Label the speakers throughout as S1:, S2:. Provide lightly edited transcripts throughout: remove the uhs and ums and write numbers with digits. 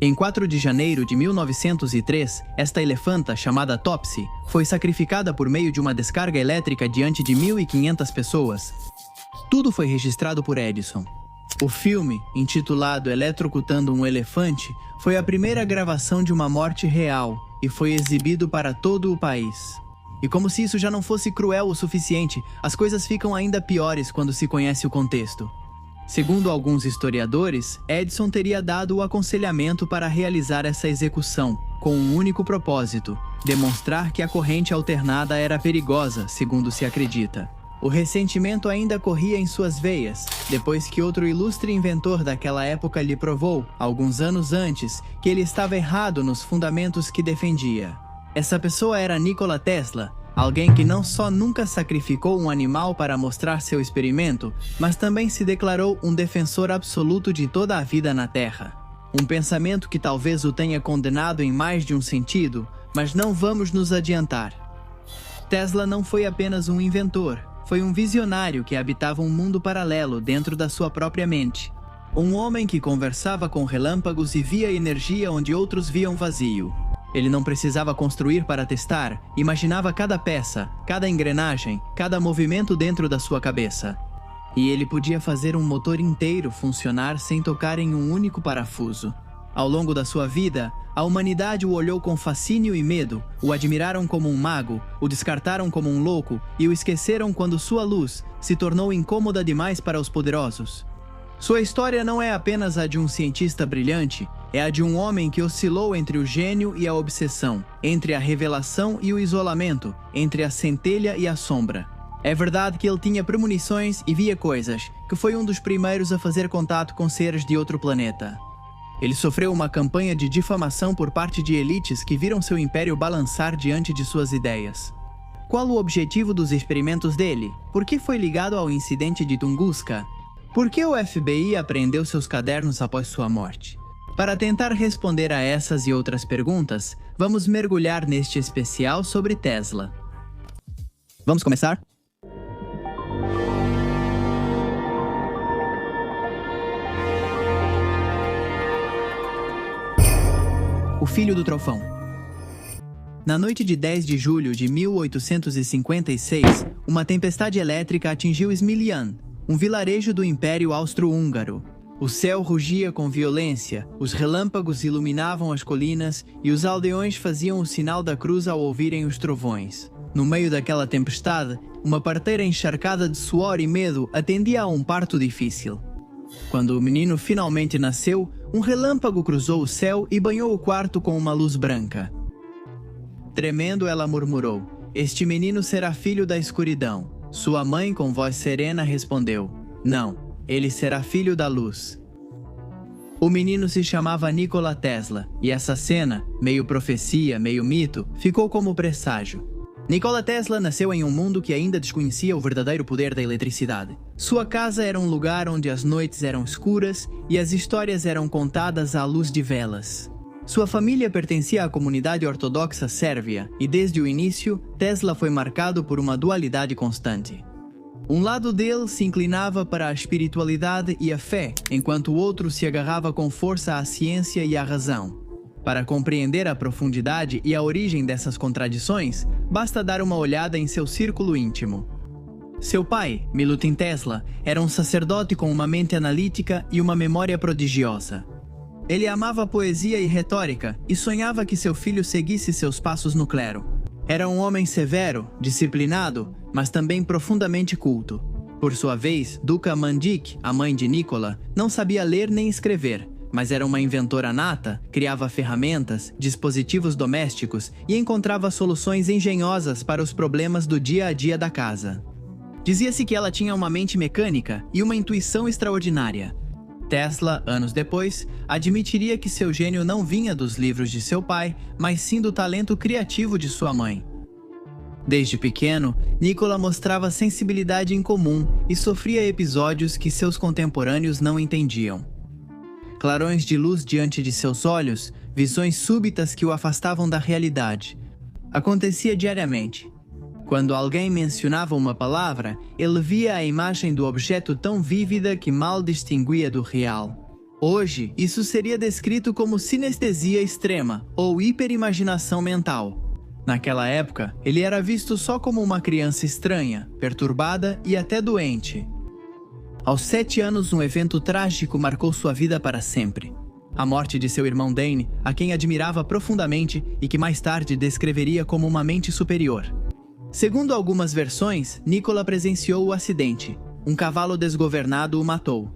S1: Em 4 de janeiro de 1903, esta elefanta, chamada Topsy, foi sacrificada por meio de uma descarga elétrica diante de 1.500 pessoas. Tudo foi registrado por Edison. O filme, intitulado Eletrocutando um Elefante, foi a primeira gravação de uma morte real e foi exibido para todo o país. E como se isso já não fosse cruel o suficiente, as coisas ficam ainda piores quando se conhece o contexto. Segundo alguns historiadores, Edison teria dado o aconselhamento para realizar essa execução, com um único propósito: demonstrar que a corrente alternada era perigosa, segundo se acredita. O ressentimento ainda corria em suas veias, depois que outro ilustre inventor daquela época lhe provou, alguns anos antes, que ele estava errado nos fundamentos que defendia. Essa pessoa era Nikola Tesla, alguém que não só nunca sacrificou um animal para mostrar seu experimento, mas também se declarou um defensor absoluto de toda a vida na Terra. Um pensamento que talvez o tenha condenado em mais de um sentido, mas não vamos nos adiantar. Tesla não foi apenas um inventor, foi um visionário que habitava um mundo paralelo dentro da sua própria mente. Um homem que conversava com relâmpagos e via energia onde outros viam vazio. Ele não precisava construir para testar, imaginava cada peça, cada engrenagem, cada movimento dentro da sua cabeça. E ele podia fazer um motor inteiro funcionar sem tocar em um único parafuso. Ao longo da sua vida, a humanidade o olhou com fascínio e medo, o admiraram como um mago, o descartaram como um louco e o esqueceram quando sua luz se tornou incômoda demais para os poderosos. Sua história não é apenas a de um cientista brilhante, é a de um homem que oscilou entre o gênio e a obsessão, entre a revelação e o isolamento, entre a centelha e a sombra. É verdade que ele tinha premonições e via coisas, que foi um dos primeiros a fazer contato com seres de outro planeta. Ele sofreu uma campanha de difamação por parte de elites que viram seu império balançar diante de suas ideias. Qual o objetivo dos experimentos dele? Por que foi ligado ao incidente de Tunguska? Por que o FBI apreendeu seus cadernos após sua morte? Para tentar responder a essas e outras perguntas, vamos mergulhar neste especial sobre Tesla. Vamos começar? O Filho do Trovão. Na noite de 10 de julho de 1856, uma tempestade elétrica atingiu Smiljan, um vilarejo do Império Austro-Húngaro. O céu rugia com violência, os relâmpagos iluminavam as colinas e os aldeões faziam o sinal da cruz ao ouvirem os trovões. No meio daquela tempestade, uma parteira encharcada de suor e medo atendia a um parto difícil. Quando o menino finalmente nasceu, um relâmpago cruzou o céu e banhou o quarto com uma luz branca. Tremendo, ela murmurou: "Este menino será filho da escuridão." Sua mãe, com voz serena, respondeu: "Não. Ele será filho da luz." O menino se chamava Nikola Tesla, e essa cena, meio profecia, meio mito, ficou como presságio. Nikola Tesla nasceu em um mundo que ainda desconhecia o verdadeiro poder da eletricidade. Sua casa era um lugar onde as noites eram escuras e as histórias eram contadas à luz de velas. Sua família pertencia à comunidade ortodoxa sérvia, e desde o início, Tesla foi marcado por uma dualidade constante. Um lado dele se inclinava para a espiritualidade e a fé, enquanto o outro se agarrava com força à ciência e à razão. Para compreender a profundidade e a origem dessas contradições, basta dar uma olhada em seu círculo íntimo. Seu pai, Milutin Tesla, era um sacerdote com uma mente analítica e uma memória prodigiosa. Ele amava poesia e retórica e sonhava que seu filho seguisse seus passos no clero. Era um homem severo, disciplinado, mas também profundamente culto. Por sua vez, Duka Mandik, a mãe de Nikola, não sabia ler nem escrever, mas era uma inventora nata, criava ferramentas, dispositivos domésticos e encontrava soluções engenhosas para os problemas do dia a dia da casa. Dizia-se que ela tinha uma mente mecânica e uma intuição extraordinária. Tesla, anos depois, admitiria que seu gênio não vinha dos livros de seu pai, mas sim do talento criativo de sua mãe. Desde pequeno, Nikola mostrava sensibilidade incomum e sofria episódios que seus contemporâneos não entendiam. Clarões de luz diante de seus olhos, visões súbitas que o afastavam da realidade. Acontecia diariamente. Quando alguém mencionava uma palavra, ele via a imagem do objeto tão vívida que mal distinguia do real. Hoje, isso seria descrito como sinestesia extrema ou hiperimaginação mental. Naquela época, ele era visto só como uma criança estranha, perturbada e até doente. Aos 7 anos, um evento trágico marcou sua vida para sempre. A morte de seu irmão Dane, a quem admirava profundamente e que mais tarde descreveria como uma mente superior. Segundo algumas versões, Nikola presenciou o acidente. Um cavalo desgovernado o matou.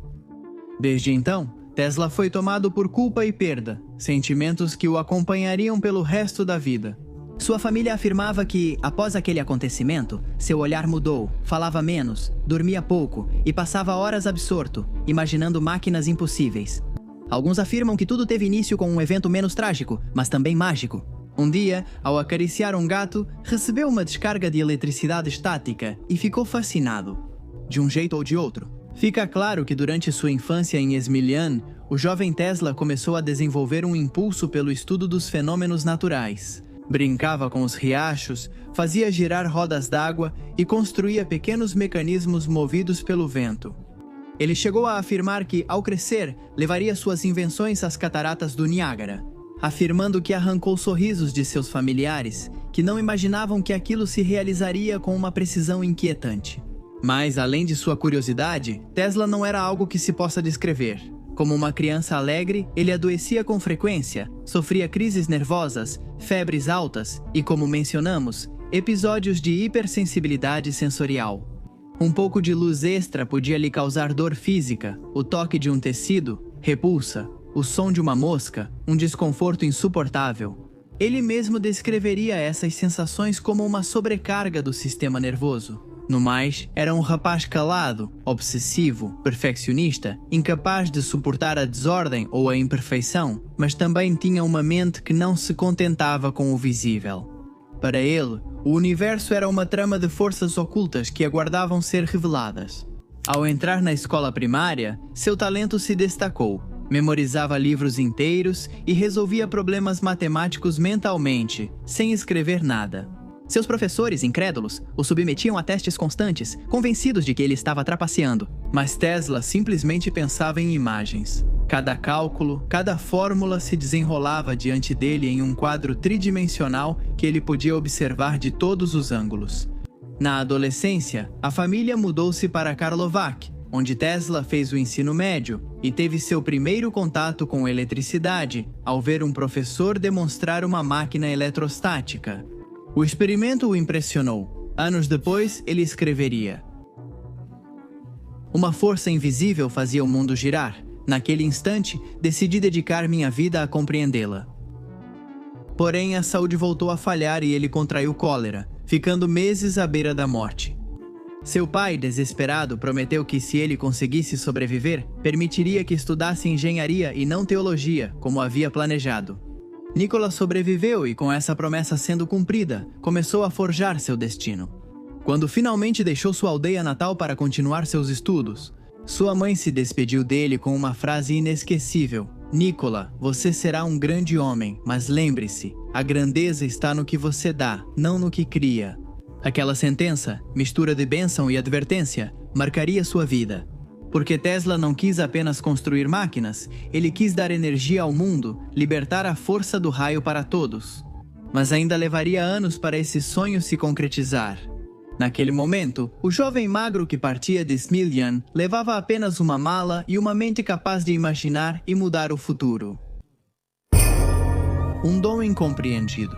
S1: Desde então, Tesla foi tomado por culpa e perda, sentimentos que o acompanhariam pelo resto da vida. Sua família afirmava que, após aquele acontecimento, seu olhar mudou, falava menos, dormia pouco e passava horas absorto, imaginando máquinas impossíveis. Alguns afirmam que tudo teve início com um evento menos trágico, mas também mágico. Um dia, ao acariciar um gato, recebeu uma descarga de eletricidade estática e ficou fascinado. De um jeito ou de outro. Fica claro que durante sua infância em Esmilian, o jovem Tesla começou a desenvolver um impulso pelo estudo dos fenômenos naturais. Brincava com os riachos, fazia girar rodas d'água e construía pequenos mecanismos movidos pelo vento. Ele chegou a afirmar que, ao crescer, levaria suas invenções às cataratas do Niágara, afirmando que arrancou sorrisos de seus familiares, que não imaginavam que aquilo se realizaria com uma precisão inquietante. Mas, além de sua curiosidade, Tesla não era algo que se possa descrever. Como uma criança alegre, ele adoecia com frequência, sofria crises nervosas, febres altas e, como mencionamos, episódios de hipersensibilidade sensorial. Um pouco de luz extra podia lhe causar dor física, o toque de um tecido, repulsa, o som de uma mosca, um desconforto insuportável. Ele mesmo descreveria essas sensações como uma sobrecarga do sistema nervoso. No mais, era um rapaz calado, obsessivo, perfeccionista, incapaz de suportar a desordem ou a imperfeição, mas também tinha uma mente que não se contentava com o visível. Para ele, o universo era uma trama de forças ocultas que aguardavam ser reveladas. Ao entrar na escola primária, seu talento se destacou. Memorizava livros inteiros e resolvia problemas matemáticos mentalmente, sem escrever nada. Seus professores, incrédulos, o submetiam a testes constantes, convencidos de que ele estava trapaceando. Mas Tesla simplesmente pensava em imagens. Cada cálculo, cada fórmula se desenrolava diante dele em um quadro tridimensional que ele podia observar de todos os ângulos. Na adolescência, a família mudou-se para Karlovac, onde Tesla fez o ensino médio e teve seu primeiro contato com eletricidade ao ver um professor demonstrar uma máquina eletrostática. O experimento o impressionou. Anos depois, ele escreveria: "Uma força invisível fazia o mundo girar. Naquele instante, decidi dedicar minha vida a compreendê-la." Porém, a saúde voltou a falhar e ele contraiu cólera, ficando meses à beira da morte. Seu pai, desesperado, prometeu que se ele conseguisse sobreviver, permitiria que estudasse engenharia e não teologia, como havia planejado. Nikola sobreviveu e, com essa promessa sendo cumprida, começou a forjar seu destino. Quando finalmente deixou sua aldeia natal para continuar seus estudos, sua mãe se despediu dele com uma frase inesquecível: "Nikola, você será um grande homem, mas lembre-se, a grandeza está no que você dá, não no que cria." Aquela sentença, mistura de bênção e advertência, marcaria sua vida. Porque Tesla não quis apenas construir máquinas, ele quis dar energia ao mundo, libertar a força do raio para todos. Mas ainda levaria anos para esse sonho se concretizar. Naquele momento, o jovem magro que partia de Smiljan levava apenas uma mala e uma mente capaz de imaginar e mudar o futuro. Um dom incompreendido.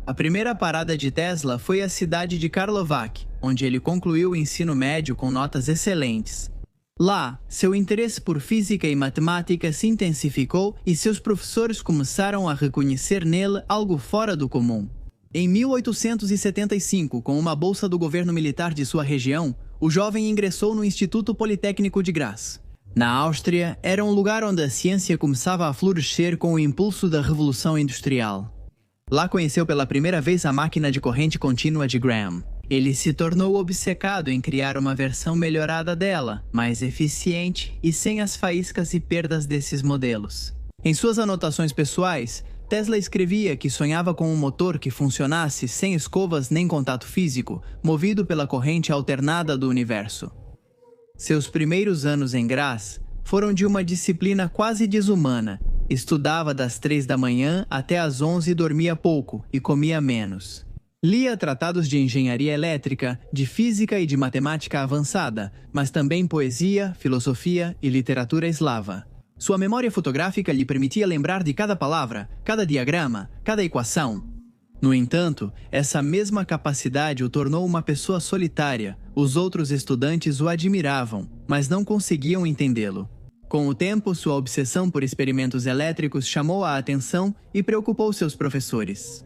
S1: A primeira parada de Tesla foi a cidade de Karlovac, onde ele concluiu o ensino médio com notas excelentes. Lá, seu interesse por física e matemática se intensificou e seus professores começaram a reconhecer nele algo fora do comum. Em 1875, com uma bolsa do governo militar de sua região, o jovem ingressou no Instituto Politécnico de Graz. Na Áustria, era um lugar onde a ciência começava a florescer com o impulso da Revolução Industrial. Lá conheceu pela primeira vez a máquina de corrente contínua de Graham. Ele se tornou obcecado em criar uma versão melhorada dela, mais eficiente e sem as faíscas e perdas desses modelos. Em suas anotações pessoais, Tesla escrevia que sonhava com um motor que funcionasse sem escovas nem contato físico, movido pela corrente alternada do universo. Seus primeiros anos em Graz foram de uma disciplina quase desumana. Estudava das 3 da manhã até às 11 e dormia pouco e comia menos. Lia tratados de engenharia elétrica, de física e de matemática avançada, mas também poesia, filosofia e literatura eslava. Sua memória fotográfica lhe permitia lembrar de cada palavra, cada diagrama, cada equação. No entanto, essa mesma capacidade o tornou uma pessoa solitária. Os outros estudantes o admiravam, mas não conseguiam entendê-lo. Com o tempo, sua obsessão por experimentos elétricos chamou a atenção e preocupou seus professores.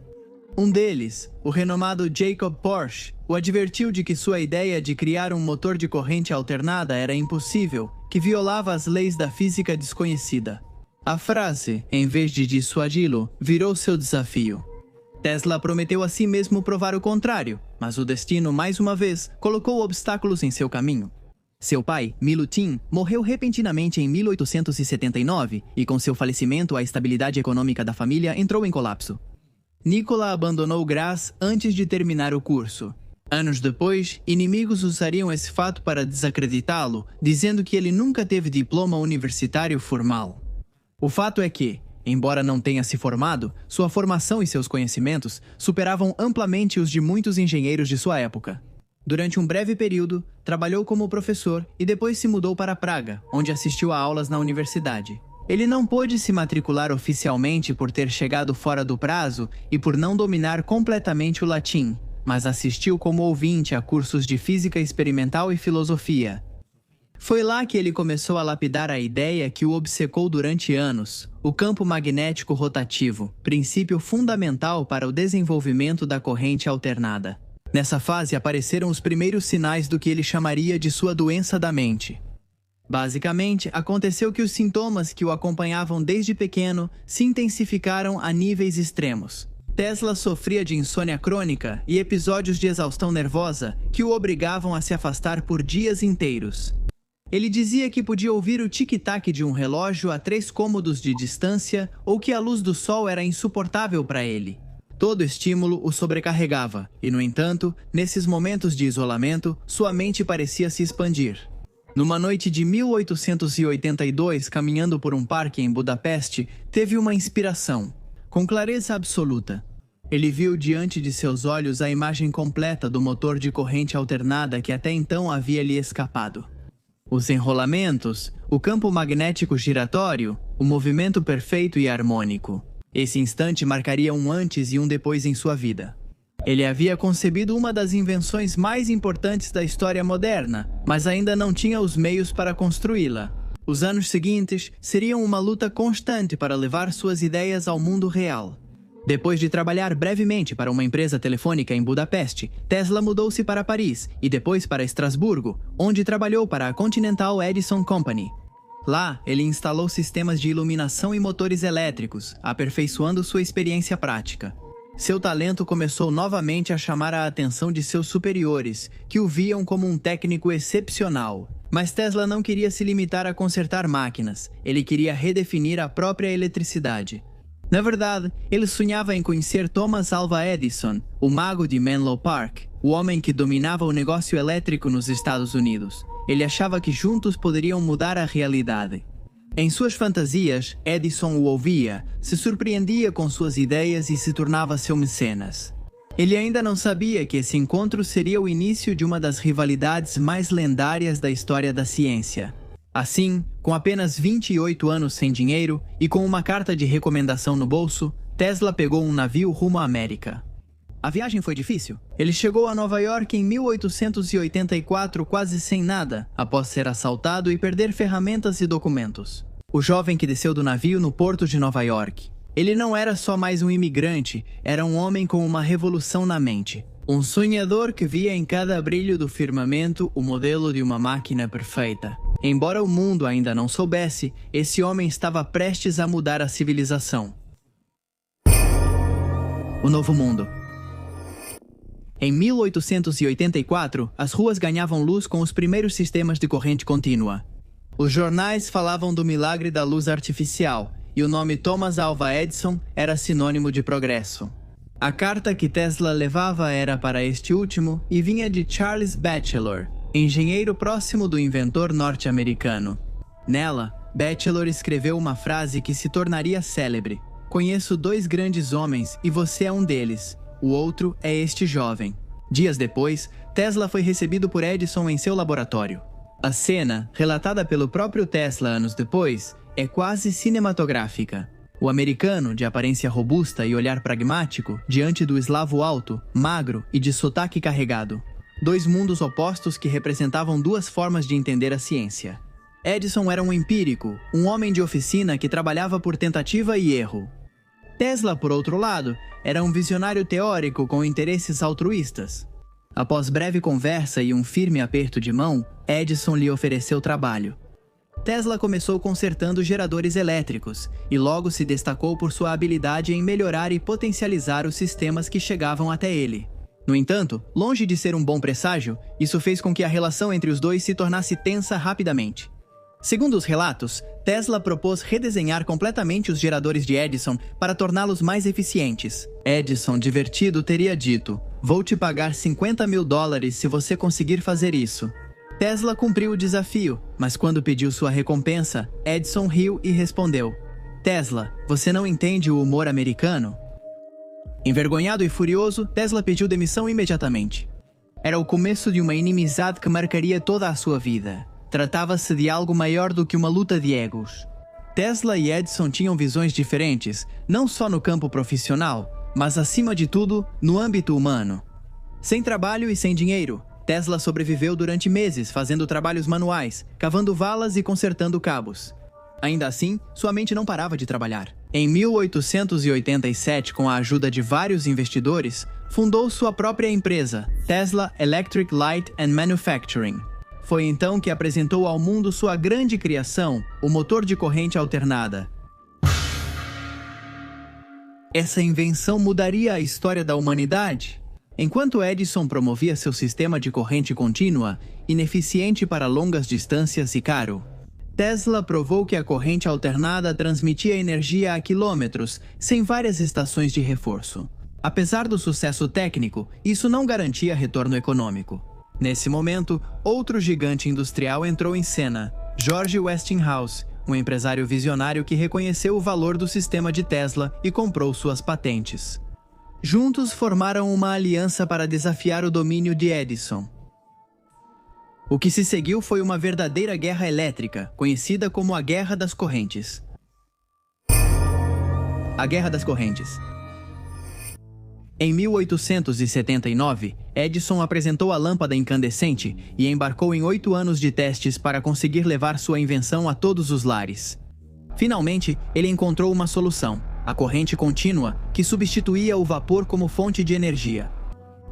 S1: Um deles, o renomado Jacob Porsche, o advertiu de que sua ideia de criar um motor de corrente alternada era impossível, que violava as leis da física desconhecida. A frase, em vez de dissuadi-lo, virou seu desafio. Tesla prometeu a si mesmo provar o contrário, mas o destino, mais uma vez, colocou obstáculos em seu caminho. Seu pai, Milutin, morreu repentinamente em 1879 e, com seu falecimento, a estabilidade econômica da família entrou em colapso. Nikola abandonou Graz antes de terminar o curso. Anos depois, inimigos usariam esse fato para desacreditá-lo, dizendo que ele nunca teve diploma universitário formal. O fato é que, embora não tenha se formado, sua formação e seus conhecimentos superavam amplamente os de muitos engenheiros de sua época. Durante um breve período, trabalhou como professor e depois se mudou para Praga, onde assistiu a aulas na universidade. Ele não pôde se matricular oficialmente por ter chegado fora do prazo e por não dominar completamente o latim, mas assistiu como ouvinte a cursos de física experimental e filosofia. Foi lá que ele começou a lapidar a ideia que o obcecou durante anos, o campo magnético rotativo, princípio fundamental para o desenvolvimento da corrente alternada. Nessa fase apareceram os primeiros sinais do que ele chamaria de sua doença da mente. Basicamente, aconteceu que os sintomas que o acompanhavam desde pequeno se intensificaram a níveis extremos. Tesla sofria de insônia crônica e episódios de exaustão nervosa que o obrigavam a se afastar por dias inteiros. Ele dizia que podia ouvir o tic-tac de um relógio a 3 cômodos de distância ou que a luz do sol era insuportável para ele. Todo estímulo o sobrecarregava e, no entanto, nesses momentos de isolamento, sua mente parecia se expandir. Numa noite de 1882, caminhando por um parque em Budapeste, teve uma inspiração. Com clareza absoluta, ele viu diante de seus olhos a imagem completa do motor de corrente alternada que até então havia lhe escapado. Os enrolamentos, o campo magnético giratório, o movimento perfeito e harmônico. Esse instante marcaria um antes e um depois em sua vida. Ele havia concebido uma das invenções mais importantes da história moderna, mas ainda não tinha os meios para construí-la. Os anos seguintes seriam uma luta constante para levar suas ideias ao mundo real. Depois de trabalhar brevemente para uma empresa telefônica em Budapeste, Tesla mudou-se para Paris e depois para Estrasburgo, onde trabalhou para a Continental Edison Company. Lá, ele instalou sistemas de iluminação e motores elétricos, aperfeiçoando sua experiência prática. Seu talento começou novamente a chamar a atenção de seus superiores, que o viam como um técnico excepcional. Mas Tesla não queria se limitar a consertar máquinas, ele queria redefinir a própria eletricidade. Na verdade, ele sonhava em conhecer Thomas Alva Edison, o mago de Menlo Park, o homem que dominava o negócio elétrico nos Estados Unidos. Ele achava que juntos poderiam mudar a realidade. Em suas fantasias, Edison o ouvia, se surpreendia com suas ideias e se tornava seu mecenas. Ele ainda não sabia que esse encontro seria o início de uma das rivalidades mais lendárias da história da ciência. Assim, com apenas 28 anos sem dinheiro e com uma carta de recomendação no bolso, Tesla pegou um navio rumo à América. A viagem foi difícil. Ele chegou a Nova York em 1884 quase sem nada, após ser assaltado e perder ferramentas e documentos. O jovem que desceu do navio no porto de Nova York. Ele não era só mais um imigrante, era um homem com uma revolução na mente. Um sonhador que via em cada brilho do firmamento o modelo de uma máquina perfeita. Embora o mundo ainda não soubesse, esse homem estava prestes a mudar a civilização. O Novo Mundo. Em 1884, as ruas ganhavam luz com os primeiros sistemas de corrente contínua. Os jornais falavam do milagre da luz artificial, e o nome Thomas Alva Edison era sinônimo de progresso. A carta que Tesla levava era para este último e vinha de Charles Batchelor, engenheiro próximo do inventor norte-americano. Nela, Batchelor escreveu uma frase que se tornaria célebre: "Conheço dois grandes homens e você é um deles. O outro é este jovem." Dias depois, Tesla foi recebido por Edison em seu laboratório. A cena, relatada pelo próprio Tesla anos depois, é quase cinematográfica. O americano, de aparência robusta e olhar pragmático, diante do eslavo alto, magro e de sotaque carregado. Dois mundos opostos que representavam duas formas de entender a ciência. Edison era um empírico, um homem de oficina que trabalhava por tentativa e erro. Tesla, por outro lado, era um visionário teórico com interesses altruístas. Após breve conversa e um firme aperto de mão, Edison lhe ofereceu trabalho. Tesla começou consertando geradores elétricos e logo se destacou por sua habilidade em melhorar e potencializar os sistemas que chegavam até ele. No entanto, longe de ser um bom presságio, isso fez com que a relação entre os dois se tornasse tensa rapidamente. Segundo os relatos, Tesla propôs redesenhar completamente os geradores de Edison para torná-los mais eficientes. Edison, divertido, teria dito: "Vou te pagar $50.000 se você conseguir fazer isso." Tesla cumpriu o desafio, mas quando pediu sua recompensa, Edison riu e respondeu: "Tesla, você não entende o humor americano?" Envergonhado e furioso, Tesla pediu demissão imediatamente. Era o começo de uma inimizade que marcaria toda a sua vida. Tratava-se de algo maior do que uma luta de egos. Tesla e Edison tinham visões diferentes, não só no campo profissional, mas acima de tudo, no âmbito humano. Sem trabalho e sem dinheiro, Tesla sobreviveu durante meses fazendo trabalhos manuais, cavando valas e consertando cabos. Ainda assim, sua mente não parava de trabalhar. Em 1887, com a ajuda de vários investidores, fundou sua própria empresa, Tesla Electric Light and Manufacturing. Foi então que apresentou ao mundo sua grande criação, o motor de corrente alternada. Essa invenção mudaria a história da humanidade? Enquanto Edison promovia seu sistema de corrente contínua, ineficiente para longas distâncias e caro, Tesla provou que a corrente alternada transmitia energia a quilômetros, sem várias estações de reforço. Apesar do sucesso técnico, isso não garantia retorno econômico. Nesse momento, outro gigante industrial entrou em cena, George Westinghouse, um empresário visionário que reconheceu o valor do sistema de Tesla e comprou suas patentes. Juntos formaram uma aliança para desafiar o domínio de Edison. O que se seguiu foi uma verdadeira guerra elétrica, conhecida como a Guerra das Correntes. A Guerra das Correntes. Em 1879, Edison apresentou a lâmpada incandescente e embarcou em 8 anos de testes para conseguir levar sua invenção a todos os lares. Finalmente, ele encontrou uma solução: a corrente contínua, que substituía o vapor como fonte de energia.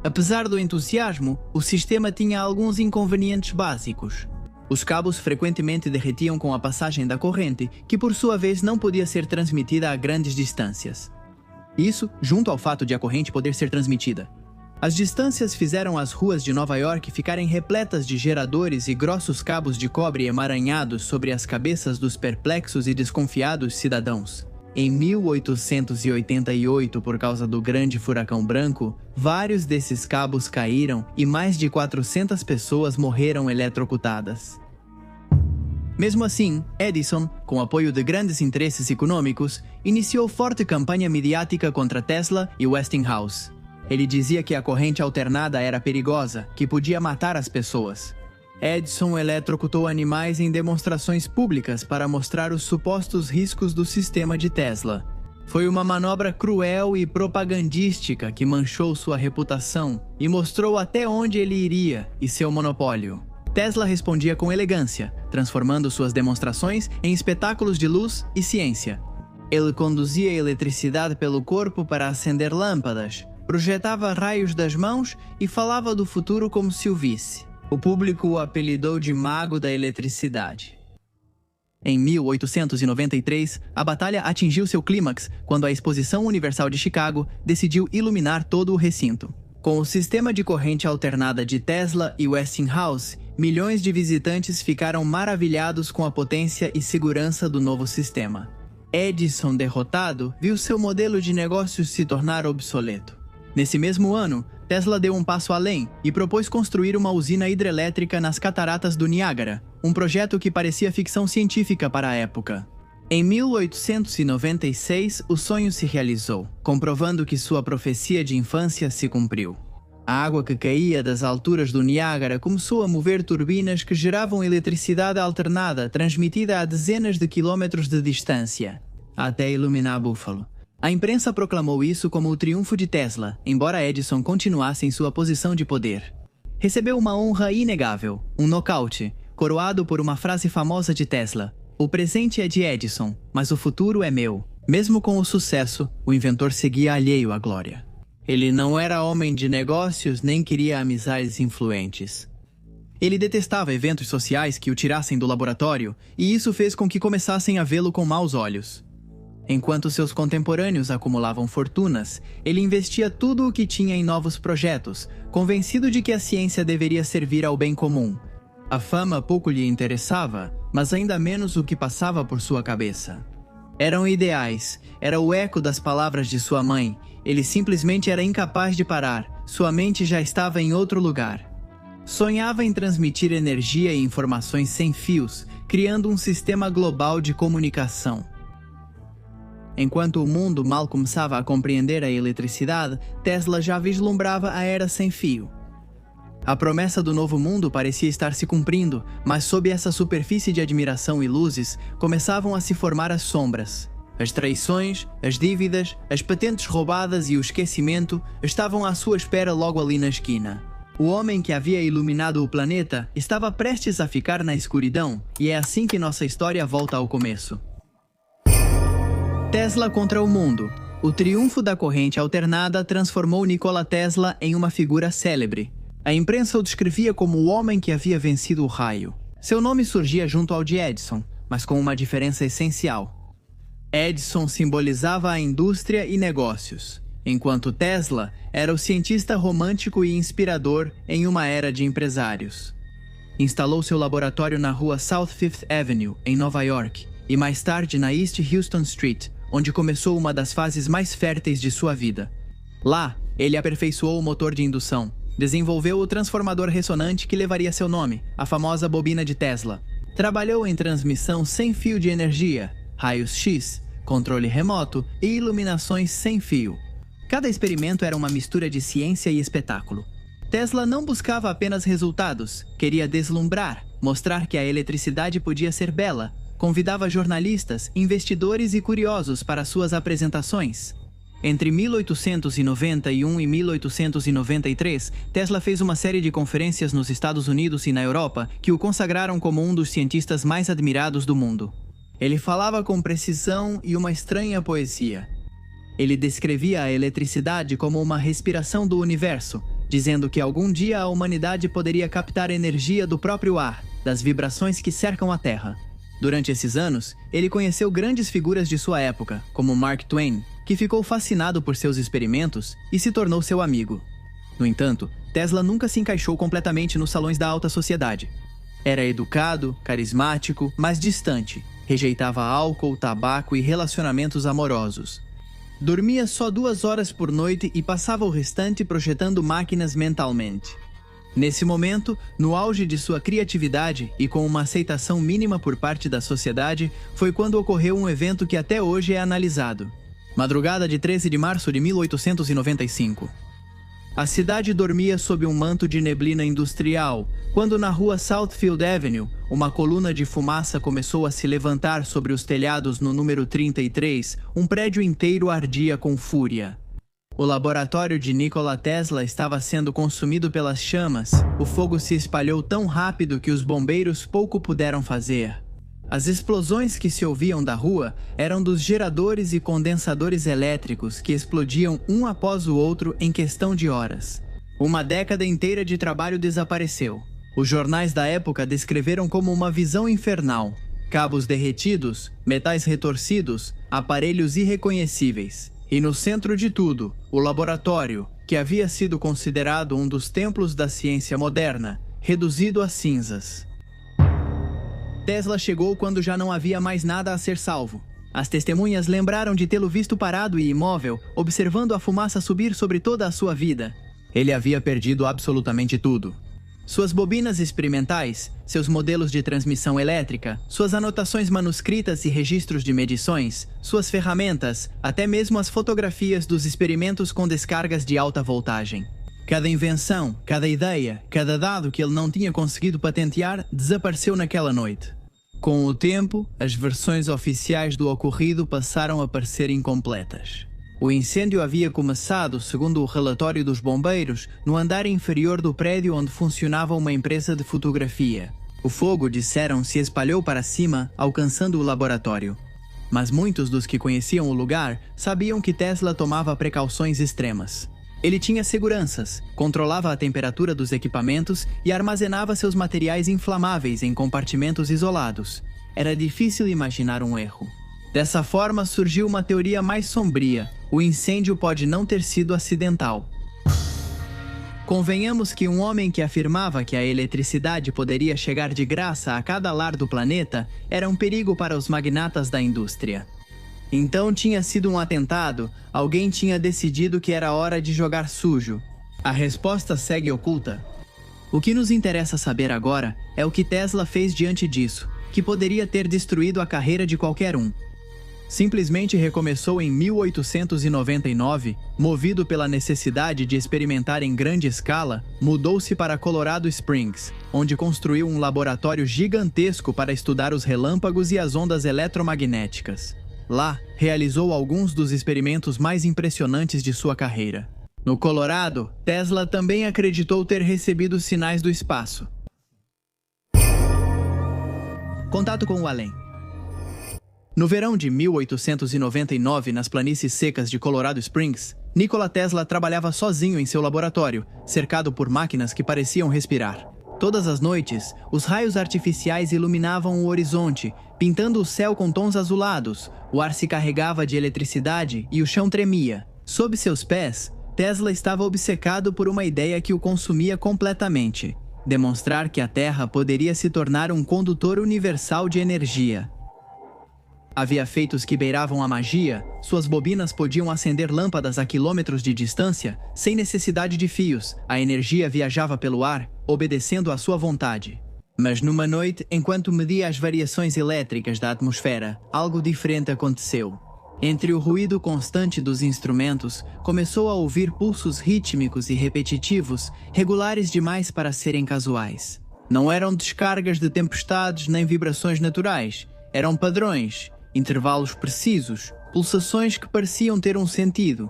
S1: Apesar do entusiasmo, o sistema tinha alguns inconvenientes básicos. Os cabos frequentemente derretiam com a passagem da corrente, que por sua vez não podia ser transmitida a grandes distâncias. Isso, junto ao fato de a corrente poder ser transmitida. As distâncias fizeram as ruas de Nova York ficarem repletas de geradores e grossos cabos de cobre emaranhados sobre as cabeças dos perplexos e desconfiados cidadãos. Em 1888, por causa do grande furacão branco, vários desses cabos caíram e mais de 400 pessoas morreram eletrocutadas. Mesmo assim, Edison, com apoio de grandes interesses econômicos, iniciou forte campanha midiática contra Tesla e Westinghouse. Ele dizia que a corrente alternada era perigosa, que podia matar as pessoas. Edison eletrocutou animais em demonstrações públicas para mostrar os supostos riscos do sistema de Tesla. Foi uma manobra cruel e propagandística que manchou sua reputação e mostrou até onde ele iria e seu monopólio. Tesla respondia com elegância, transformando suas demonstrações em espetáculos de luz e ciência. Ele conduzia eletricidade pelo corpo para acender lâmpadas, projetava raios das mãos e falava do futuro como se o visse. O público o apelidou de Mago da Eletricidade. Em 1893, a batalha atingiu seu clímax quando a Exposição Universal de Chicago decidiu iluminar todo o recinto. Com o sistema de corrente alternada de Tesla e Westinghouse, milhões de visitantes ficaram maravilhados com a potência e segurança do novo sistema. Edison, derrotado, viu seu modelo de negócios se tornar obsoleto. Nesse mesmo ano, Tesla deu um passo além e propôs construir uma usina hidrelétrica nas cataratas do Niágara, um projeto que parecia ficção científica para a época. Em 1896, o sonho se realizou, comprovando que sua profecia de infância se cumpriu. A água que caía das alturas do Niágara começou a mover turbinas que geravam eletricidade alternada transmitida a dezenas de quilômetros de distância, até iluminar Buffalo. A imprensa proclamou isso como o triunfo de Tesla, embora Edison continuasse em sua posição de poder. Recebeu uma honra inegável, um nocaute, coroado por uma frase famosa de Tesla: "O presente é de Edison, mas o futuro é meu." Mesmo com o sucesso, o inventor seguia alheio à glória. Ele não era homem de negócios nem queria amizades influentes. Ele detestava eventos sociais que o tirassem do laboratório, e isso fez com que começassem a vê-lo com maus olhos. Enquanto seus contemporâneos acumulavam fortunas, ele investia tudo o que tinha em novos projetos, convencido de que a ciência deveria servir ao bem comum. A fama pouco lhe interessava, mas ainda menos o que passava por sua cabeça. Eram ideais, era o eco das palavras de sua mãe. Ele simplesmente era incapaz de parar, sua mente já estava em outro lugar. Sonhava em transmitir energia e informações sem fios, criando um sistema global de comunicação. Enquanto o mundo mal começava a compreender a eletricidade, Tesla já vislumbrava a era sem fio. A promessa do novo mundo parecia estar se cumprindo, mas sob essa superfície de admiração e luzes, começavam a se formar as sombras. As traições, as dívidas, as patentes roubadas e o esquecimento estavam à sua espera logo ali na esquina. O homem que havia iluminado o planeta estava prestes a ficar na escuridão, e é assim que nossa história volta ao começo. Tesla contra o mundo. O triunfo da corrente alternada transformou Nikola Tesla em uma figura célebre. A imprensa o descrevia como o homem que havia vencido o raio. Seu nome surgia junto ao de Edison, mas com uma diferença essencial. Edison simbolizava a indústria e negócios, enquanto Tesla era o cientista romântico e inspirador em uma era de empresários. Instalou seu laboratório na rua South Fifth Avenue, em Nova York, e mais tarde na East Houston Street, onde começou uma das fases mais férteis de sua vida. Lá, ele aperfeiçoou o motor de indução, desenvolveu o transformador ressonante que levaria seu nome, a famosa bobina de Tesla. Trabalhou em transmissão sem fio de energia, raios-x, controle remoto e iluminações sem fio. Cada experimento era uma mistura de ciência e espetáculo. Tesla não buscava apenas resultados, queria deslumbrar, mostrar que a eletricidade podia ser bela. Convidava jornalistas, investidores e curiosos para suas apresentações. Entre 1891 e 1893, Tesla fez uma série de conferências nos Estados Unidos e na Europa que o consagraram como um dos cientistas mais admirados do mundo. Ele falava com precisão e uma estranha poesia. Ele descrevia a eletricidade como uma respiração do universo, dizendo que algum dia a humanidade poderia captar energia do próprio ar, das vibrações que cercam a Terra. Durante esses anos, ele conheceu grandes figuras de sua época, como Mark Twain, que ficou fascinado por seus experimentos e se tornou seu amigo. No entanto, Tesla nunca se encaixou completamente nos salões da alta sociedade. Era educado, carismático, mas distante. Rejeitava álcool, tabaco e relacionamentos amorosos. Dormia só 2 horas por noite e passava o restante projetando máquinas mentalmente. Nesse momento, no auge de sua criatividade e com uma aceitação mínima por parte da sociedade, foi quando ocorreu um evento que até hoje é analisado. Madrugada de 13 de março de 1895. A cidade dormia sob um manto de neblina industrial, quando na rua Southfield Avenue, uma coluna de fumaça começou a se levantar sobre os telhados no número 33, um prédio inteiro ardia com fúria. O laboratório de Nikola Tesla estava sendo consumido pelas chamas. O fogo se espalhou tão rápido que os bombeiros pouco puderam fazer. As explosões que se ouviam da rua eram dos geradores e condensadores elétricos que explodiam um após o outro em questão de horas. Uma década inteira de trabalho desapareceu. Os jornais da época descreveram como uma visão infernal. Cabos derretidos, metais retorcidos, aparelhos irreconhecíveis. E no centro de tudo, o laboratório, que havia sido considerado um dos templos da ciência moderna, reduzido a cinzas. Tesla chegou quando já não havia mais nada a ser salvo. As testemunhas lembraram de tê-lo visto parado e imóvel, observando a fumaça subir sobre toda a sua vida. Ele havia perdido absolutamente tudo. Suas bobinas experimentais, seus modelos de transmissão elétrica, suas anotações manuscritas e registros de medições, suas ferramentas, até mesmo as fotografias dos experimentos com descargas de alta voltagem. Cada invenção, cada ideia, cada dado que ele não tinha conseguido patentear desapareceu naquela noite. Com o tempo, as versões oficiais do ocorrido passaram a parecer incompletas. O incêndio havia começado, segundo o relatório dos bombeiros, no andar inferior do prédio onde funcionava uma empresa de fotografia. O fogo, disseram, se espalhou para cima, alcançando o laboratório. Mas muitos dos que conheciam o lugar sabiam que Tesla tomava precauções extremas. Ele tinha seguranças, controlava a temperatura dos equipamentos e armazenava seus materiais inflamáveis em compartimentos isolados. Era difícil imaginar um erro. Dessa forma surgiu uma teoria mais sombria: o incêndio pode não ter sido acidental. Convenhamos que um homem que afirmava que a eletricidade poderia chegar de graça a cada lar do planeta era um perigo para os magnatas da indústria. Então tinha sido um atentado, alguém tinha decidido que era hora de jogar sujo. A resposta segue oculta. O que nos interessa saber agora é o que Tesla fez diante disso, que poderia ter destruído a carreira de qualquer um. Simplesmente recomeçou em 1899, movido pela necessidade de experimentar em grande escala, mudou-se para Colorado Springs, onde construiu um laboratório gigantesco para estudar os relâmpagos e as ondas eletromagnéticas. Lá, realizou alguns dos experimentos mais impressionantes de sua carreira. No Colorado, Tesla também acreditou ter recebido sinais do espaço. Contato com o além. No verão de 1899, nas planícies secas de Colorado Springs, Nikola Tesla trabalhava sozinho em seu laboratório, cercado por máquinas que pareciam respirar. Todas as noites, os raios artificiais iluminavam o horizonte, pintando o céu com tons azulados, o ar se carregava de eletricidade e o chão tremia. Sob seus pés, Tesla estava obcecado por uma ideia que o consumia completamente: demonstrar que a Terra poderia se tornar um condutor universal de energia. Havia feitos que beiravam a magia, suas bobinas podiam acender lâmpadas a quilômetros de distância, sem necessidade de fios, a energia viajava pelo ar, obedecendo à sua vontade. Mas numa noite, enquanto media as variações elétricas da atmosfera, algo diferente aconteceu. Entre o ruído constante dos instrumentos, começou a ouvir pulsos rítmicos e repetitivos, regulares demais para serem casuais. Não eram descargas de tempestades nem vibrações naturais, eram padrões, intervalos precisos, pulsações que pareciam ter um sentido.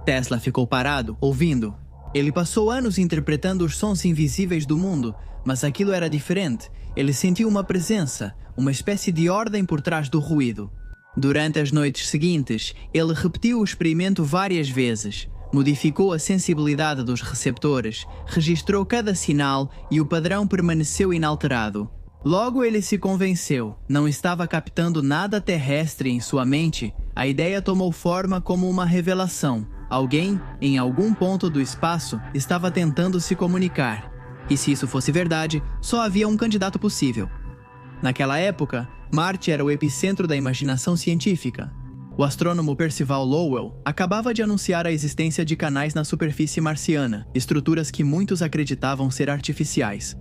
S1: Tesla ficou parado, ouvindo. Ele passou anos interpretando os sons invisíveis do mundo, mas aquilo era diferente. Ele sentiu uma presença, uma espécie de ordem por trás do ruído. Durante as noites seguintes, ele repetiu o experimento várias vezes, modificou a sensibilidade dos receptores, registrou cada sinal e o padrão permaneceu inalterado. Logo ele se convenceu, não estava captando nada terrestre em sua mente, a ideia tomou forma como uma revelação. Alguém, em algum ponto do espaço, estava tentando se comunicar. E se isso fosse verdade, só havia um candidato possível. Naquela época, Marte era o epicentro da imaginação científica. O astrônomo Percival Lowell acabava de anunciar a existência de canais na superfície marciana, estruturas que muitos acreditavam ser artificiais.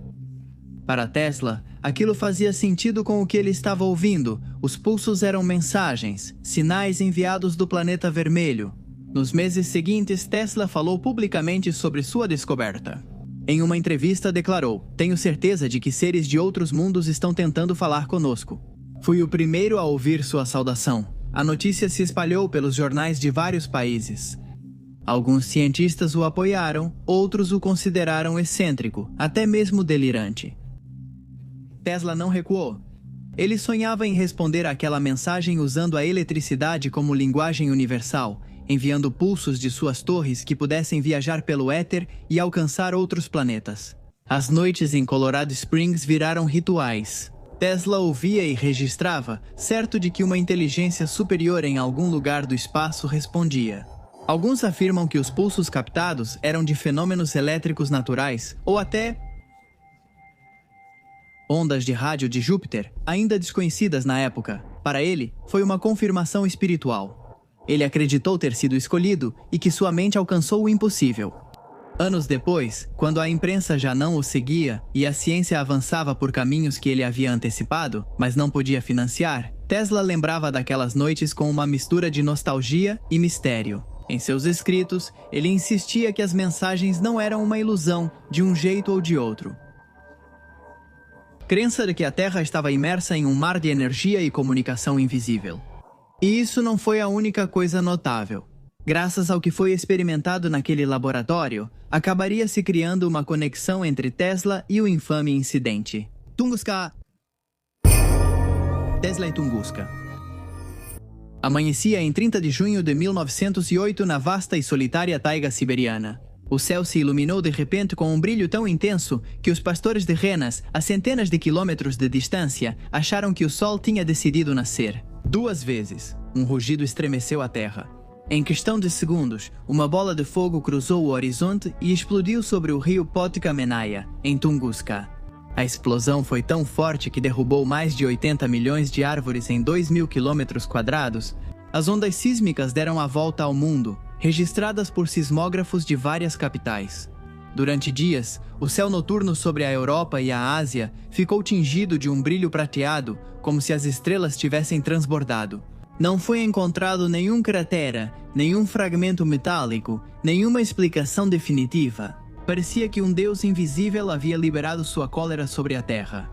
S1: Para Tesla, aquilo fazia sentido com o que ele estava ouvindo. Os pulsos eram mensagens, sinais enviados do planeta vermelho. Nos meses seguintes, Tesla falou publicamente sobre sua descoberta. Em uma entrevista declarou: "Tenho certeza de que seres de outros mundos estão tentando falar conosco." Fui o primeiro a ouvir sua saudação. A notícia se espalhou pelos jornais de vários países. Alguns cientistas o apoiaram, outros o consideraram excêntrico, até mesmo delirante. Tesla não recuou. Ele sonhava em responder àquela mensagem usando a eletricidade como linguagem universal, enviando pulsos de suas torres que pudessem viajar pelo éter e alcançar outros planetas. As noites em Colorado Springs viraram rituais. Tesla ouvia e registrava, certo de que uma inteligência superior em algum lugar do espaço respondia. Alguns afirmam que os pulsos captados eram de fenômenos elétricos naturais, ou até ondas de rádio de Júpiter, ainda desconhecidas na época. Para ele, foi uma confirmação espiritual. Ele acreditou ter sido escolhido e que sua mente alcançou o impossível. Anos depois, quando a imprensa já não o seguia e a ciência avançava por caminhos que ele havia antecipado, mas não podia financiar, Tesla lembrava daquelas noites com uma mistura de nostalgia e mistério. Em seus escritos, ele insistia que as mensagens não eram uma ilusão, de um jeito ou de outro. Crença de que a Terra estava imersa em um mar de energia e comunicação invisível. E isso não foi a única coisa notável. Graças ao que foi experimentado naquele laboratório, acabaria se criando uma conexão entre Tesla e o infame incidente. Tunguska. Tesla e Tunguska. Amanhecia em 30 de junho de 1908 na vasta e solitária taiga siberiana. O céu se iluminou de repente com um brilho tão intenso que os pastores de renas, a centenas de quilômetros de distância, acharam que o sol tinha decidido nascer. 2 vezes, um rugido estremeceu a terra. Em questão de segundos, uma bola de fogo cruzou o horizonte e explodiu sobre o rio Podkamennaya, em Tunguska. A explosão foi tão forte que derrubou mais de 80 milhões de árvores em 2.000 quilômetros quadrados. As ondas sísmicas deram a volta ao mundo, registradas por sismógrafos de várias capitais. Durante dias, o céu noturno sobre a Europa e a Ásia ficou tingido de um brilho prateado, como se as estrelas tivessem transbordado. Não foi encontrado nenhum cratera, nenhum fragmento metálico, nenhuma explicação definitiva. Parecia que um deus invisível havia liberado sua cólera sobre a Terra.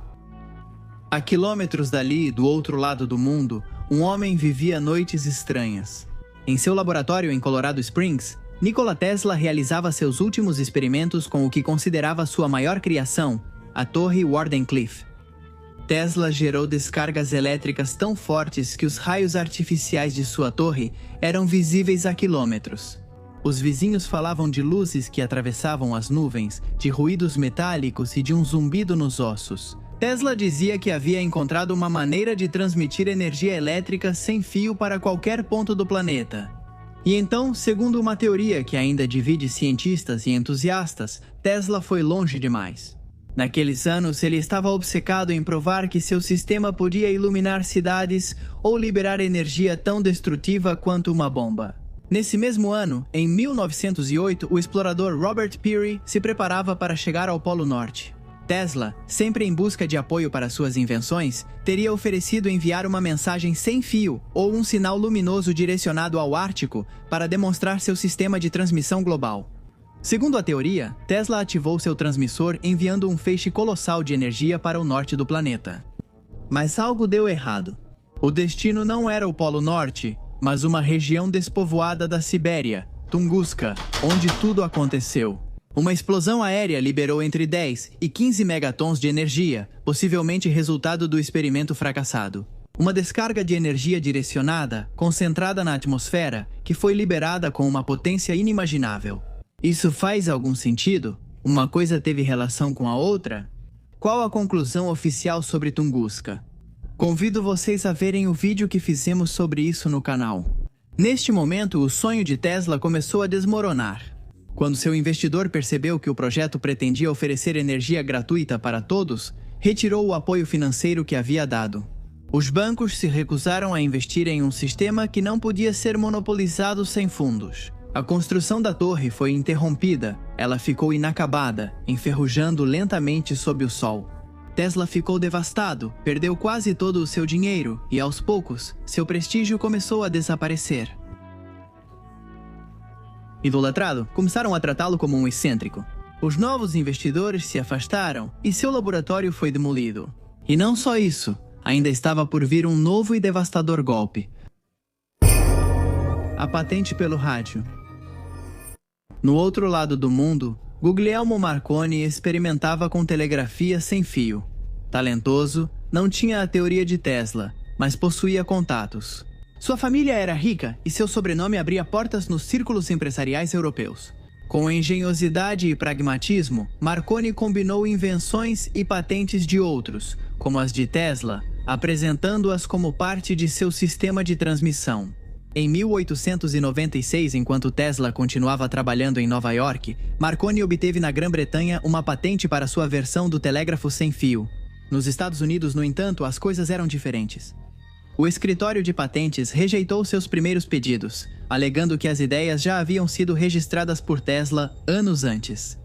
S1: A quilômetros dali, do outro lado do mundo, um homem vivia noites estranhas. Em seu laboratório em Colorado Springs, Nikola Tesla realizava seus últimos experimentos com o que considerava sua maior criação, a Torre Wardenclyffe. Tesla gerou descargas elétricas tão fortes que os raios artificiais de sua torre eram visíveis a quilômetros. Os vizinhos falavam de luzes que atravessavam as nuvens, de ruídos metálicos e de um zumbido nos ossos. Tesla dizia que havia encontrado uma maneira de transmitir energia elétrica sem fio para qualquer ponto do planeta. E então, segundo uma teoria que ainda divide cientistas e entusiastas, Tesla foi longe demais. Naqueles anos, ele estava obcecado em provar que seu sistema podia iluminar cidades ou liberar energia tão destrutiva quanto uma bomba. Nesse mesmo ano, em 1908, o explorador Robert Peary se preparava para chegar ao Polo Norte. Tesla, sempre em busca de apoio para suas invenções, teria oferecido enviar uma mensagem sem fio ou um sinal luminoso direcionado ao Ártico para demonstrar seu sistema de transmissão global. Segundo a teoria, Tesla ativou seu transmissor enviando um feixe colossal de energia para o norte do planeta. Mas algo deu errado. O destino não era o Polo Norte, mas uma região despovoada da Sibéria, Tunguska, onde tudo aconteceu. Uma explosão aérea liberou entre 10 e 15 megatons de energia, possivelmente resultado do experimento fracassado. Uma descarga de energia direcionada, concentrada na atmosfera, que foi liberada com uma potência inimaginável. Isso faz algum sentido? Uma coisa teve relação com a outra? Qual a conclusão oficial sobre Tunguska? Convido vocês a verem o vídeo que fizemos sobre isso no canal. Neste momento, o sonho de Tesla começou a desmoronar. Quando seu investidor percebeu que o projeto pretendia oferecer energia gratuita para todos, retirou o apoio financeiro que havia dado. Os bancos se recusaram a investir em um sistema que não podia ser monopolizado sem fundos. A construção da torre foi interrompida, ela ficou inacabada, enferrujando lentamente sob o sol. Tesla ficou devastado, perdeu quase todo o seu dinheiro e, aos poucos, seu prestígio começou a desaparecer. Idolatrado, começaram a tratá-lo como um excêntrico. Os novos investidores se afastaram e seu laboratório foi demolido. E não só isso, ainda estava por vir um novo e devastador golpe. A patente pelo rádio. No outro lado do mundo, Guglielmo Marconi experimentava com telegrafia sem fio. Talentoso, não tinha a teoria de Tesla, mas possuía contatos. Sua família era rica e seu sobrenome abria portas nos círculos empresariais europeus. Com engenhosidade e pragmatismo, Marconi combinou invenções e patentes de outros, como as de Tesla, apresentando-as como parte de seu sistema de transmissão. Em 1896, enquanto Tesla continuava trabalhando em Nova York, Marconi obteve na Grã-Bretanha uma patente para sua versão do telégrafo sem fio. Nos Estados Unidos, no entanto, as coisas eram diferentes. O escritório de patentes rejeitou seus primeiros pedidos, alegando que as ideias já haviam sido registradas por Tesla anos antes.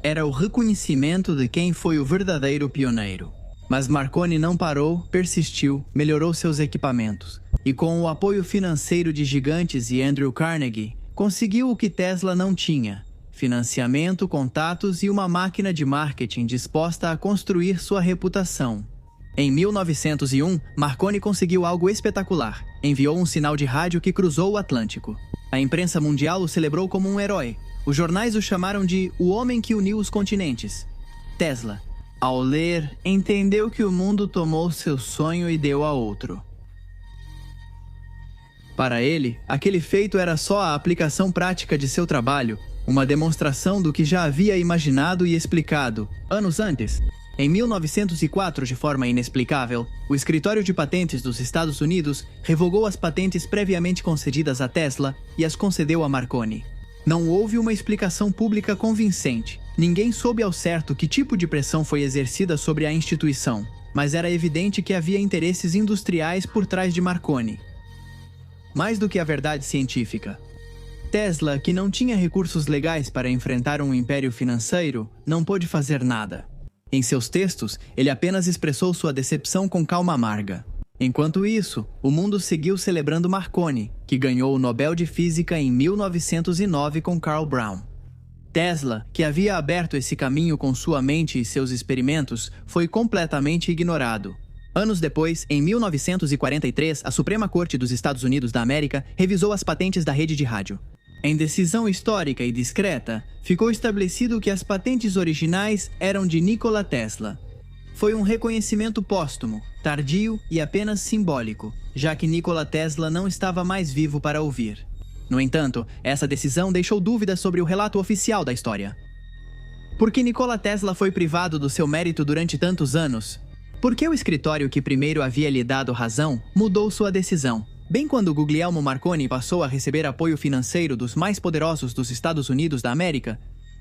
S1: Era o reconhecimento de quem foi o verdadeiro pioneiro. Mas Marconi não parou, persistiu, melhorou seus equipamentos. E com o apoio financeiro de gigantes e Andrew Carnegie, conseguiu o que Tesla não tinha: financiamento, contatos e uma máquina de marketing disposta a construir sua reputação. Em 1901, Marconi conseguiu algo espetacular. Enviou um sinal de rádio que cruzou o Atlântico. A imprensa mundial o celebrou como um herói. Os jornais o chamaram de o homem que uniu os continentes. Tesla, ao ler, entendeu que o mundo tomou seu sonho e deu a outro. Para ele, aquele feito era só a aplicação prática de seu trabalho, uma demonstração do que já havia imaginado e explicado anos antes. Em 1904, de forma inexplicável, o Escritório de Patentes dos Estados Unidos revogou as patentes previamente concedidas a Tesla e as concedeu a Marconi. Não houve uma explicação pública convincente. Ninguém soube ao certo que tipo de pressão foi exercida sobre a instituição, mas era evidente que havia interesses industriais por trás de Marconi. Mais do que a verdade científica. Tesla, que não tinha recursos legais para enfrentar um império financeiro, não pôde fazer nada. Em seus textos, ele apenas expressou sua decepção com calma amarga. Enquanto isso, o mundo seguiu celebrando Marconi, que ganhou o Nobel de Física em 1909 com Carl Brown. Tesla, que havia aberto esse caminho com sua mente e seus experimentos, foi completamente ignorado. Anos depois, em 1943, a Suprema Corte dos Estados Unidos da América revisou as patentes da rede de rádio. Em decisão histórica e discreta, ficou estabelecido que as patentes originais eram de Nikola Tesla. Foi um reconhecimento póstumo, tardio e apenas simbólico, já que Nikola Tesla não estava mais vivo para ouvir. No entanto, essa decisão deixou dúvidas sobre o relato oficial da história. Por que Nikola Tesla foi privado do seu mérito durante tantos anos? Por que o escritório que primeiro havia lhe dado razão mudou sua decisão? Bem quando Guglielmo Marconi passou a receber apoio financeiro dos mais poderosos dos Estados Unidos da América?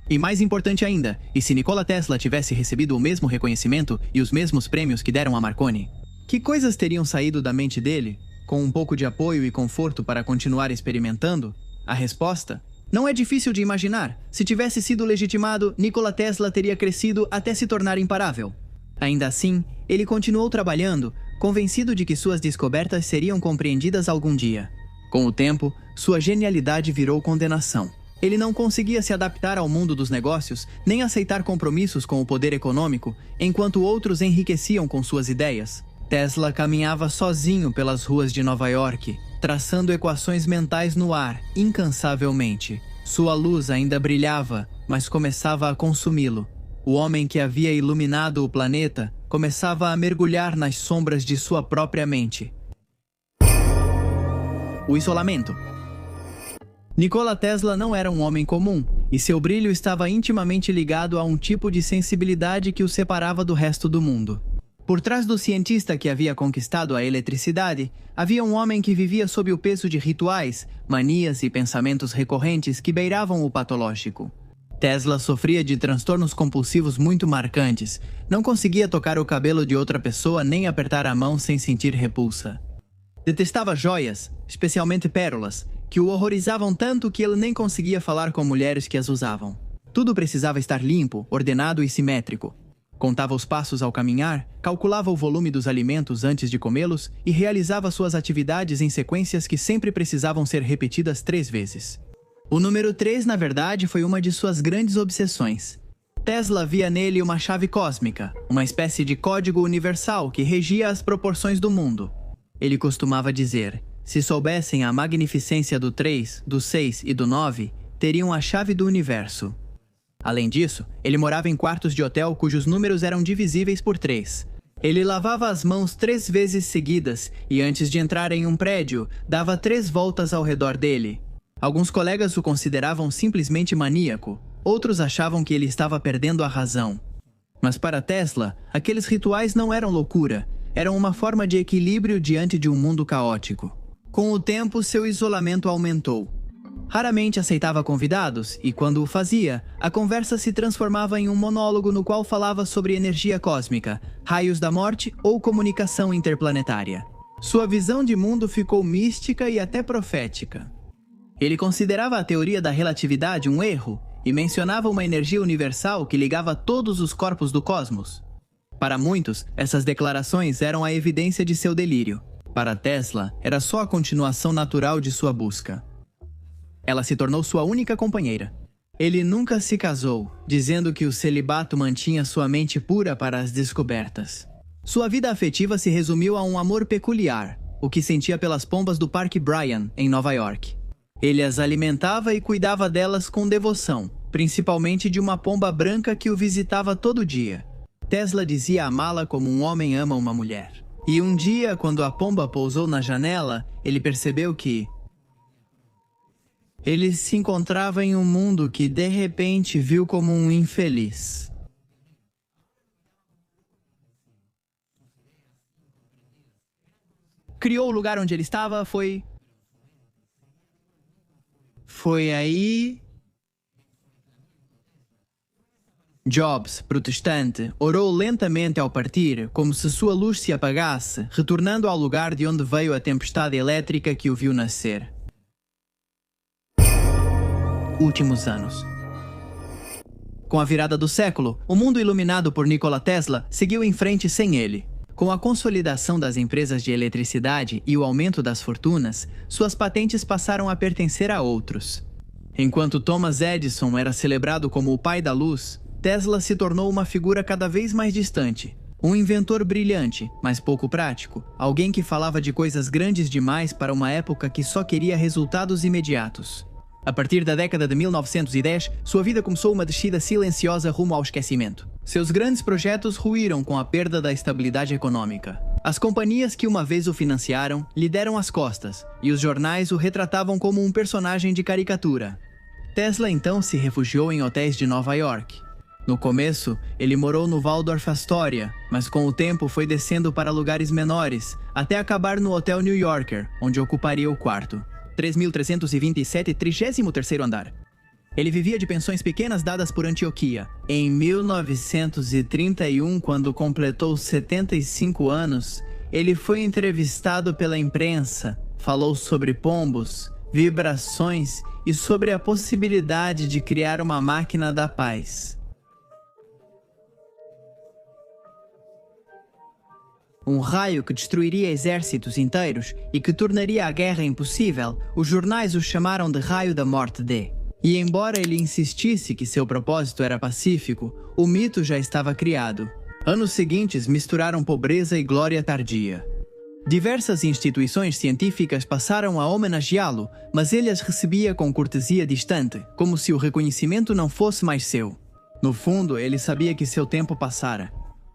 S1: E mais importante ainda, e se Nikola Tesla tivesse recebido o mesmo reconhecimento e os mesmos prêmios que deram a Marconi? Que coisas teriam saído da mente dele, com um pouco de apoio e conforto para continuar experimentando? A resposta? Não é difícil de imaginar. Se tivesse sido legitimado, Nikola Tesla teria crescido até se tornar imparável. Ainda assim, ele continuou trabalhando, convencido de que suas descobertas seriam compreendidas algum dia. Com o tempo, sua genialidade virou condenação. Ele não conseguia se adaptar ao mundo dos negócios, nem aceitar compromissos com o poder econômico, enquanto outros enriqueciam com suas ideias. Tesla caminhava sozinho pelas ruas de Nova York, traçando equações mentais no ar, incansavelmente. Sua luz ainda brilhava, mas começava a consumi-lo. O homem que havia iluminado o planeta começava a mergulhar nas sombras de sua própria mente. O isolamento. Nikola Tesla não era um homem comum, e seu brilho estava intimamente ligado a um tipo de sensibilidade que o separava do resto do mundo. Por trás do cientista que havia conquistado a eletricidade, havia um homem que vivia sob o peso de rituais, manias e pensamentos recorrentes que beiravam o patológico. Tesla sofria de transtornos compulsivos muito marcantes, não conseguia tocar o cabelo de outra pessoa nem apertar a mão sem sentir repulsa. Detestava joias, especialmente pérolas, que o horrorizavam tanto que ele nem conseguia falar com mulheres que as usavam. Tudo precisava estar limpo, ordenado e simétrico. Contava os passos ao caminhar, calculava o volume dos alimentos antes de comê-los e realizava suas atividades em sequências que sempre precisavam ser repetidas 3 vezes. O número 3, na verdade, foi uma de suas grandes obsessões. Tesla via nele uma chave cósmica, uma espécie de código universal que regia as proporções do mundo. Ele costumava dizer: se soubessem a magnificência do 3, do 6 e do 9, teriam a chave do universo. Além disso, ele morava em quartos de hotel cujos números eram divisíveis por 3. Ele lavava as mãos 3 vezes seguidas e, antes de entrar em um prédio, dava 3 voltas ao redor dele. Alguns colegas o consideravam simplesmente maníaco, outros achavam que ele estava perdendo a razão. Mas para Tesla, aqueles rituais não eram loucura, eram uma forma de equilíbrio diante de um mundo caótico. Com o tempo, seu isolamento aumentou. Raramente aceitava convidados e, quando o fazia, a conversa se transformava em um monólogo no qual falava sobre energia cósmica, raios da morte ou comunicação interplanetária. Sua visão de mundo ficou mística e até profética. Ele considerava a teoria da relatividade um erro e mencionava uma energia universal que ligava todos os corpos do cosmos. Para muitos, essas declarações eram a evidência de seu delírio. Para Tesla, era só a continuação natural de sua busca. Ela se tornou sua única companheira. Ele nunca se casou, dizendo que o celibato mantinha sua mente pura para as descobertas. Sua vida afetiva se resumiu a um amor peculiar, o que sentia pelas pombas do Parque Bryan, em Nova York. Ele as alimentava e cuidava delas com devoção, principalmente de uma pomba branca que o visitava todo dia. Tesla dizia amá-la como um homem ama uma mulher. E um dia, quando a pomba pousou na janela, ele percebeu que ele se encontrava em um mundo que de repente viu como um infeliz. Criou o lugar onde ele estava, foi aí. Jobs, protestante, orou lentamente ao partir, como se sua luz se apagasse, retornando ao lugar de onde veio a tempestade elétrica que o viu nascer. Últimos anos. Com a virada do século, o mundo iluminado por Nikola Tesla seguiu em frente sem ele. Com a consolidação das empresas de eletricidade e o aumento das fortunas, suas patentes passaram a pertencer a outros. Enquanto Thomas Edison era celebrado como o pai da luz, Tesla se tornou uma figura cada vez mais distante. Um inventor brilhante, mas pouco prático. Alguém que falava de coisas grandes demais para uma época que só queria resultados imediatos. A partir da década de 1910, sua vida começou uma descida silenciosa rumo ao esquecimento. Seus grandes projetos ruíram com a perda da estabilidade econômica. As companhias que uma vez o financiaram lhe deram as costas, e os jornais o retratavam como um personagem de caricatura. Tesla então se refugiou em hotéis de Nova York. No começo, ele morou no Waldorf Astoria, mas com o tempo foi descendo para lugares menores, até acabar no Hotel New Yorker, onde ocuparia o quarto. 3.327, 33º andar. Ele vivia de pensões pequenas dadas por Antioquia. Em 1931, quando completou 75 anos, ele foi entrevistado pela imprensa, falou sobre pombos, vibrações e sobre a possibilidade de criar uma máquina da paz. Um raio que destruiria exércitos inteiros e que tornaria a guerra impossível, os jornais o chamaram de raio da morte D. E embora ele insistisse que seu propósito era pacífico, o mito já estava criado. Anos seguintes misturaram pobreza e glória tardia. Diversas instituições científicas passaram a homenageá-lo, mas ele as recebia com cortesia distante, como se o reconhecimento não fosse mais seu. No fundo, ele sabia que seu tempo passara.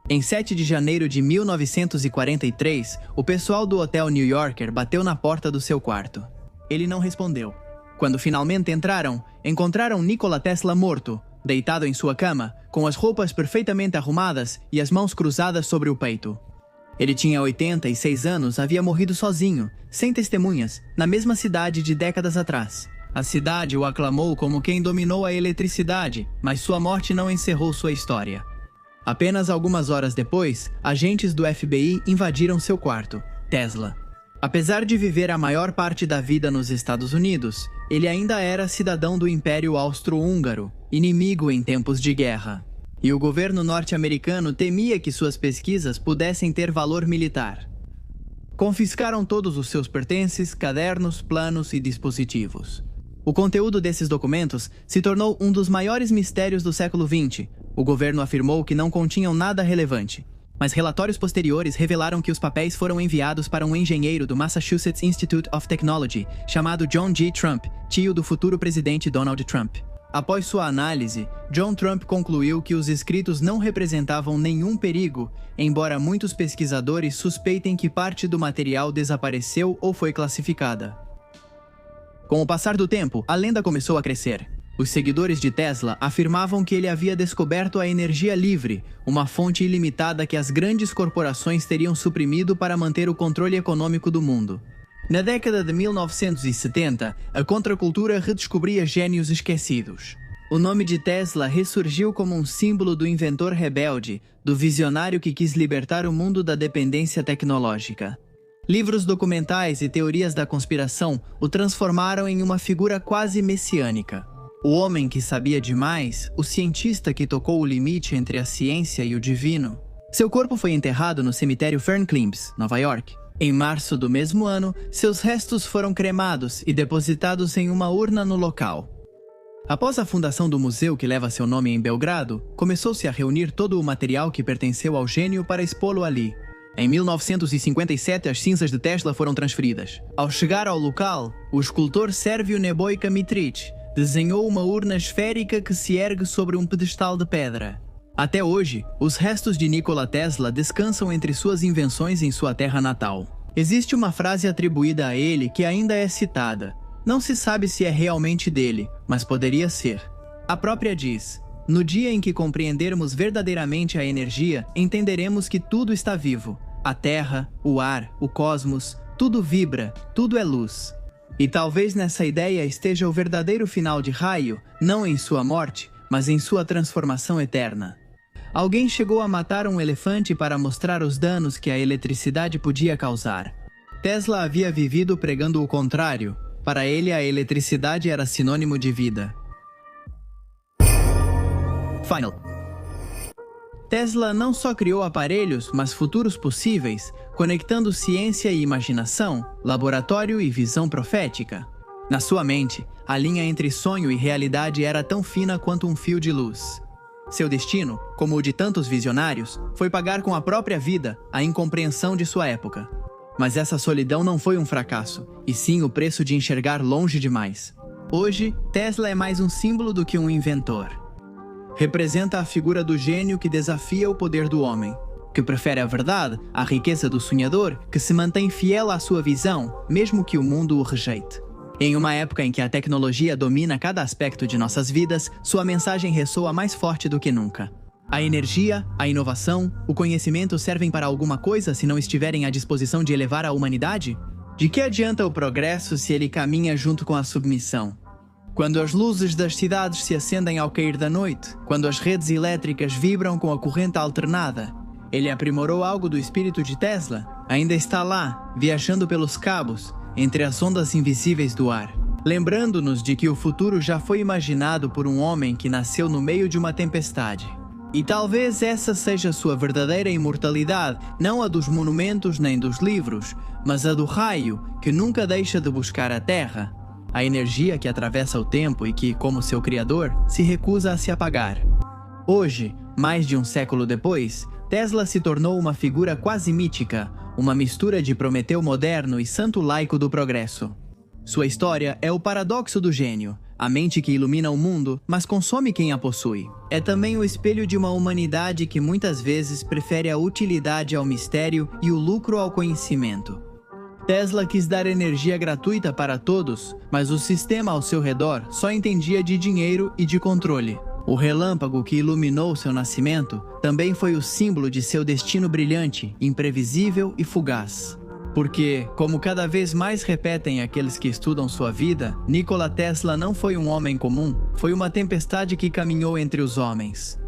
S1: Em 7 de janeiro de 1943, o pessoal do Hotel New Yorker bateu na porta do seu quarto. Ele não respondeu. Quando finalmente encontraram Nikola Tesla morto, deitado em sua cama, com as roupas perfeitamente arrumadas e as mãos cruzadas sobre o peito. Ele tinha 86 anos, havia morrido sozinho, sem testemunhas, na mesma cidade de décadas atrás. A cidade o aclamou como quem dominou a eletricidade, mas sua morte não encerrou sua história. Apenas algumas horas depois, agentes do FBI invadiram seu quarto. Tesla. Apesar de viver a maior parte da vida nos Estados Unidos, ele ainda era cidadão do Império Austro-Húngaro, inimigo em tempos de guerra. E o governo norte-americano temia que suas pesquisas pudessem ter valor militar. Confiscaram todos os seus pertences, cadernos, planos e dispositivos. O conteúdo desses documentos se tornou um dos maiores mistérios do século XX. O governo afirmou que não continham nada relevante, mas relatórios posteriores revelaram que os papéis foram enviados para um engenheiro do Massachusetts Institute of Technology, chamado John G. Trump, tio do futuro presidente Donald Trump. Após sua análise, John Trump concluiu que os escritos não representavam nenhum perigo, embora muitos pesquisadores suspeitem que parte do material desapareceu ou foi classificada. Com o passar do tempo, a lenda começou a crescer. Os seguidores de Tesla afirmavam que ele havia descoberto a energia livre, uma fonte ilimitada que as grandes corporações teriam suprimido para manter o controle econômico do mundo. Na década de 1970, a contracultura redescobria gênios esquecidos. O nome de Tesla ressurgiu como um símbolo do inventor rebelde, do visionário que quis libertar o mundo da dependência tecnológica. Livros documentais e teorias da conspiração o transformaram em uma figura quase messiânica. O homem que sabia demais, o cientista que tocou o limite entre a ciência e o divino. Seu corpo foi enterrado no cemitério Fernclimbs, Nova York. Em março do mesmo ano, seus restos foram cremados e depositados em uma urna no local. Após a fundação do museu que leva seu nome em Belgrado, começou-se a reunir todo o material que pertenceu ao gênio para expô-lo ali. Em 1957, as cinzas de Tesla foram transferidas. Ao chegar ao local, o escultor Sérvio Nebojša Mitrić desenhou uma urna esférica que se ergue sobre um pedestal de pedra. Até hoje, os restos de Nikola Tesla descansam entre suas invenções em sua terra natal. Existe uma frase atribuída a ele que ainda é citada. Não se sabe se é realmente dele, mas poderia ser. A própria diz: "No dia em que compreendermos verdadeiramente a energia, entenderemos que tudo está vivo. A terra, o ar, o cosmos, tudo vibra, tudo é luz." E talvez nessa ideia esteja o verdadeiro final de Raio, não em sua morte, mas em sua transformação eterna. Alguém chegou a matar um elefante para mostrar os danos que a eletricidade podia causar. Tesla havia vivido pregando o contrário. Para ele, a eletricidade era sinônimo de vida. Final. Tesla não só criou aparelhos, mas futuros possíveis, conectando ciência e imaginação, laboratório e visão profética. Na sua mente, a linha entre sonho e realidade era tão fina quanto um fio de luz. Seu destino, como o de tantos visionários, foi pagar com a própria vida a incompreensão de sua época. Mas essa solidão não foi um fracasso, e sim o preço de enxergar longe demais. Hoje, Tesla é mais um símbolo do que um inventor. Representa a figura do gênio que desafia o poder do homem, que prefere a verdade, a riqueza do sonhador, que se mantém fiel à sua visão, mesmo que o mundo o rejeite. Em uma época em que a tecnologia domina cada aspecto de nossas vidas, sua mensagem ressoa mais forte do que nunca. A energia, a inovação, o conhecimento servem para alguma coisa se não estiverem à disposição de elevar a humanidade? De que adianta o progresso se ele caminha junto com a submissão? Quando as luzes das cidades se acendem ao cair da noite, quando as redes elétricas vibram com a corrente alternada, ele aprimorou algo do espírito de Tesla? Ainda está lá, viajando pelos cabos, entre as ondas invisíveis do ar, lembrando-nos de que o futuro já foi imaginado por um homem que nasceu no meio de uma tempestade. E talvez essa seja sua verdadeira imortalidade, não a dos monumentos nem dos livros, mas a do raio, que nunca deixa de buscar a Terra, a energia que atravessa o tempo e que, como seu criador, se recusa a se apagar. Hoje, mais de um século depois, Tesla se tornou uma figura quase mítica, uma mistura de Prometeu moderno e santo laico do progresso. Sua história é o paradoxo do gênio, a mente que ilumina o mundo, mas consome quem a possui. É também o espelho de uma humanidade que muitas vezes prefere a utilidade ao mistério e o lucro ao conhecimento. Tesla quis dar energia gratuita para todos, mas o sistema ao seu redor só entendia de dinheiro e de controle. O relâmpago que iluminou seu nascimento também foi o símbolo de seu destino brilhante, imprevisível e fugaz. Porque, como cada vez mais repetem aqueles que estudam sua vida, Nikola Tesla não foi um homem comum, foi uma tempestade que caminhou entre os homens.